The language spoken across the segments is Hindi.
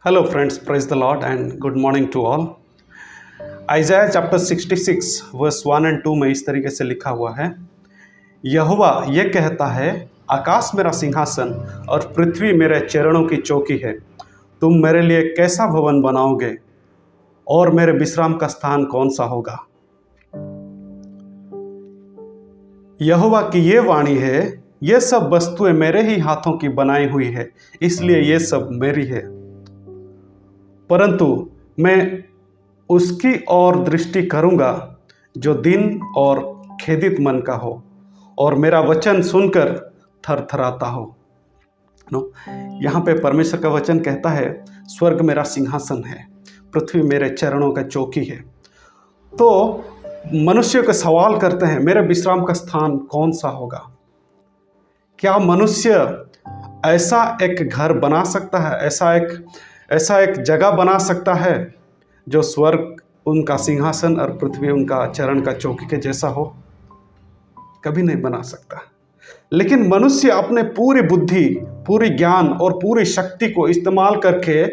Hello, friends. Praise the Lord and good morning to all. Isaiah chapter 66 verse 1 and 2 में इस तरीके से लिखा हुआ है, यहोवा ये कहता है, आकाश मेरा सिंहासन और पृथ्वी मेरे चरणों की चौकी है। तुम मेरे लिए कैसा भवन बनाओगे और मेरे विश्राम का स्थान कौन सा होगा। यहोवा की ये वाणी है, ये सब वस्तुएं मेरे ही हाथों की बनाई हुई है, इसलिए ये सब मेरी है। परंतु मैं उसकी ओर दृष्टि करूंगा जो दीन और खेदित मन का हो और मेरा वचन सुनकर थरथराता हो। यहाँ पे परमेश्वर का वचन कहता है, स्वर्ग मेरा सिंहासन है, पृथ्वी मेरे चरणों का चौकी है। तो मनुष्य को सवाल करते हैं, मेरे विश्राम का स्थान कौन सा होगा। क्या मनुष्य ऐसा एक घर बना सकता है, ऐसा एक जगह बना सकता है जो स्वर्ग उनका सिंहासन और पृथ्वी उनका चरण का चौकी के जैसा हो? कभी नहीं बना सकता। लेकिन मनुष्य अपने पूरी बुद्धि, पूरी ज्ञान और पूरी शक्ति को इस्तेमाल करके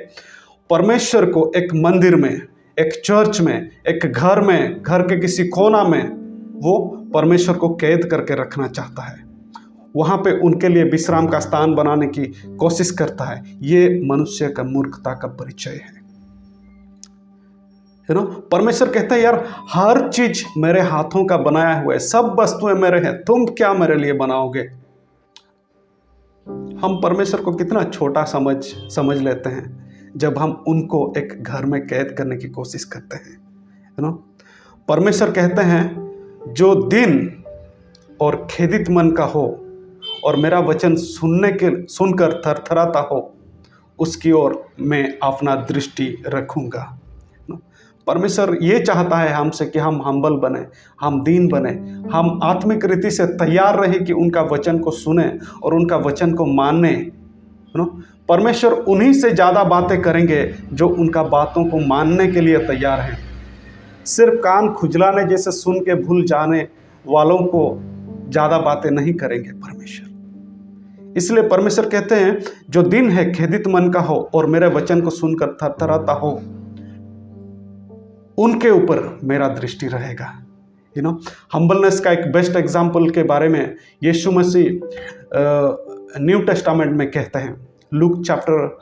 परमेश्वर को एक मंदिर में, एक चर्च में, एक घर में, घर के किसी कोना में वो परमेश्वर को कैद करके रखना चाहता है। वहाँ पे उनके लिए विश्राम का स्थान बनाने की कोशिश करता है। ये मनुष्य का मूर्खता का परिचय है। परमेश्वर कहता है, यार हर चीज मेरे हाथों का बनाया हुआ है, सब वस्तुएं मेरे हैं, तुम क्या मेरे लिए बनाओगे। हम परमेश्वर को कितना छोटा समझ लेते हैं जब हम उनको एक घर में कैद करने की कोशिश करते हैं। परमेश्वर कहते हैं, जो दीन और खेदित मन का हो और मेरा वचन सुनकर थरथराता हो, उसकी ओर मैं अपना दृष्टि रखूंगा। परमेश्वर ये चाहता है हमसे कि हम हम्बल बने, हम दीन बने, हम आत्मिक रीति से तैयार रहे कि उनका वचन को सुने और उनका वचन को माने। परमेश्वर उन्हीं से ज़्यादा बातें करेंगे जो उनका बातों को मानने के लिए तैयार हैं। सिर्फ कान खुजलाने जैसे सुन के भूल जाने वालों को ज़्यादा बातें नहीं करेंगे परमेश्वर। इसलिए परमेश्वर कहते हैं, जो दिन है खेदित मन का हो और मेरे वचन को सुनकर थरथराता हो, उनके ऊपर मेरा दृष्टि रहेगा। हम्बलनेस का एक बेस्ट एग्जाम्पल के बारे में यीशु मसीह न्यू टेस्टामेंट में कहते हैं, लूक चैप्टर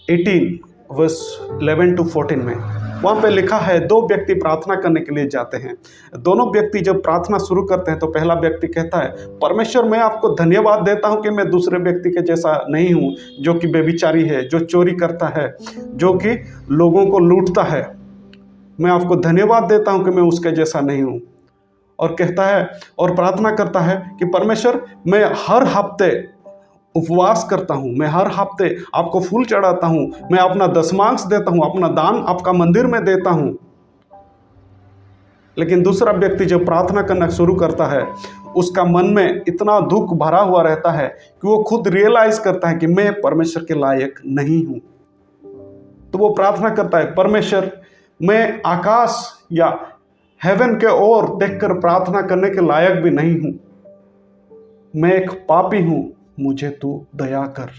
18 वर्स 11 to 14 में। वहाँ पे लिखा है, दो व्यक्ति प्रार्थना करने के लिए जाते हैं। दोनों व्यक्ति जब प्रार्थना शुरू करते हैं तो पहला व्यक्ति कहता है, परमेश्वर मैं आपको धन्यवाद देता हूँ कि मैं दूसरे व्यक्ति के जैसा नहीं हूँ, जो कि व्यभिचारी है, जो चोरी करता है, जो कि लोगों को लूटता है। मैं आपको धन्यवाद देता हूँ कि मैं उसके जैसा नहीं हूँ। और कहता है और प्रार्थना करता है कि परमेश्वर मैं हर हफ्ते उपवास करता हूँ, मैं हर हफ्ते आपको फूल चढ़ाता हूँ, मैं अपना दशमांश देता हूँ, अपना दान आपका मंदिर में देता हूँ। लेकिन दूसरा व्यक्ति जब प्रार्थना करना शुरू करता है, उसका मन में इतना दुख भरा हुआ रहता है कि वो खुद रियलाइज करता है कि मैं परमेश्वर के लायक नहीं हूँ। तो वो प्रार्थना करता है, परमेश्वर मैं आकाश या हेवन के ओर देखकर प्रार्थना करने के लायक भी नहीं हूँ, मैं एक पापी हूँ, मुझे तू दया कर।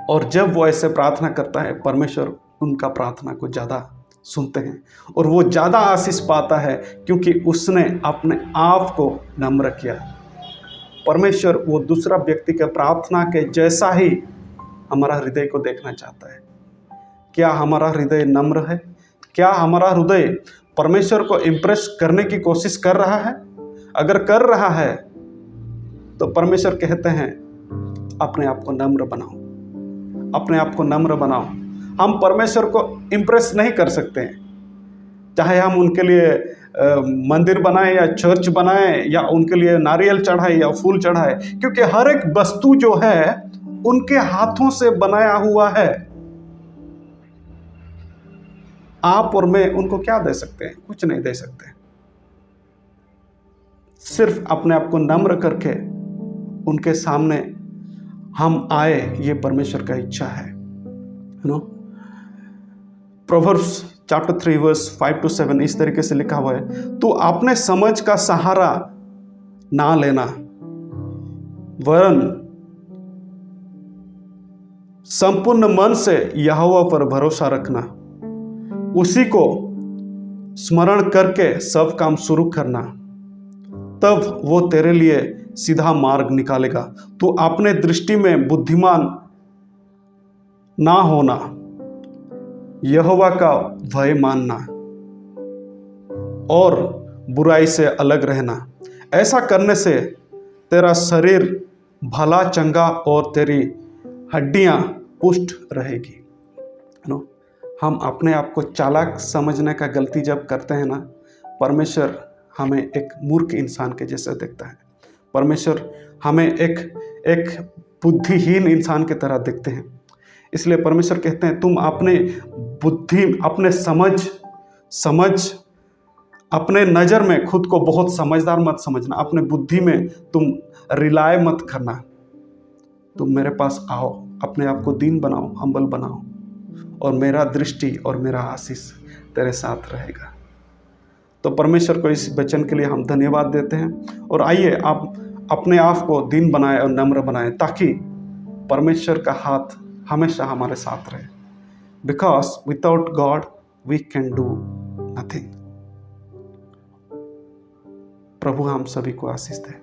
और जब वो ऐसे प्रार्थना करता है, परमेश्वर उनका प्रार्थना को ज़्यादा सुनते हैं और वो ज़्यादा आशीष पाता है, क्योंकि उसने अपने आप को नम्र किया। परमेश्वर वो दूसरा व्यक्ति के प्रार्थना के जैसा ही हमारा हृदय को देखना चाहता है। क्या हमारा हृदय नम्र है? क्या हमारा हृदय परमेश्वर को इम्प्रेस करने की कोशिश कर रहा है? अगर कर रहा है तो परमेश्वर कहते हैं, अपने आप को नम्र बनाओ, अपने आप को नम्र बनाओ। हम परमेश्वर को इम्प्रेस नहीं कर सकते हैं, चाहे हम उनके लिए मंदिर बनाएं या चर्च बनाएं या उनके लिए नारियल चढ़ाए या फूल चढ़ाए, क्योंकि हर एक वस्तु जो है उनके हाथों से बनाया हुआ है। आप और मैं उनको क्या दे सकते हैं? कुछ नहीं दे सकते। सिर्फ अपने आप को नम्र करके उनके सामने हम आए, ये परमेश्वर का इच्छा है। प्रोवर्ब्स चैप्टर 3 वर्स 5 to 7 इस तरीके से लिखा हुआ है, तू अपने समझ का सहारा ना लेना, वरन संपूर्ण मन से यहोवा पर भरोसा रखना, उसी को स्मरण करके सब काम शुरू करना, तब वो तेरे लिए सीधा मार्ग निकालेगा। तो अपने दृष्टि में बुद्धिमान ना होना, यहोवा का भय मानना और बुराई से अलग रहना। ऐसा करने से तेरा शरीर भला चंगा और तेरी हड्डियां पुष्ट रहेगी। नो, हम अपने आप को चालाक समझने का गलती जब करते हैं ना, परमेश्वर हमें एक मूर्ख इंसान के जैसे देखता है। परमेश्वर हमें एक बुद्धिहीन इंसान की तरह देखते हैं। इसलिए परमेश्वर कहते हैं तुम अपने बुद्धि, अपने समझ अपने नज़र में खुद को बहुत समझदार मत समझना, अपने बुद्धि में तुम रिलाय मत करना। तुम मेरे पास आओ, अपने आप को दीन बनाओ, हम्बल बनाओ, और मेरा दृष्टि और मेरा आशीष तेरे साथ रहेगा। तो परमेश्वर को इस वचन के लिए हम धन्यवाद देते हैं। और आइए आप अपने आप को दीन बनाएं और नम्र बनाएं, ताकि परमेश्वर का हाथ हमेशा हमारे साथ रहे। Because without God we can do nothing. प्रभु हम सभी को आशीष दे।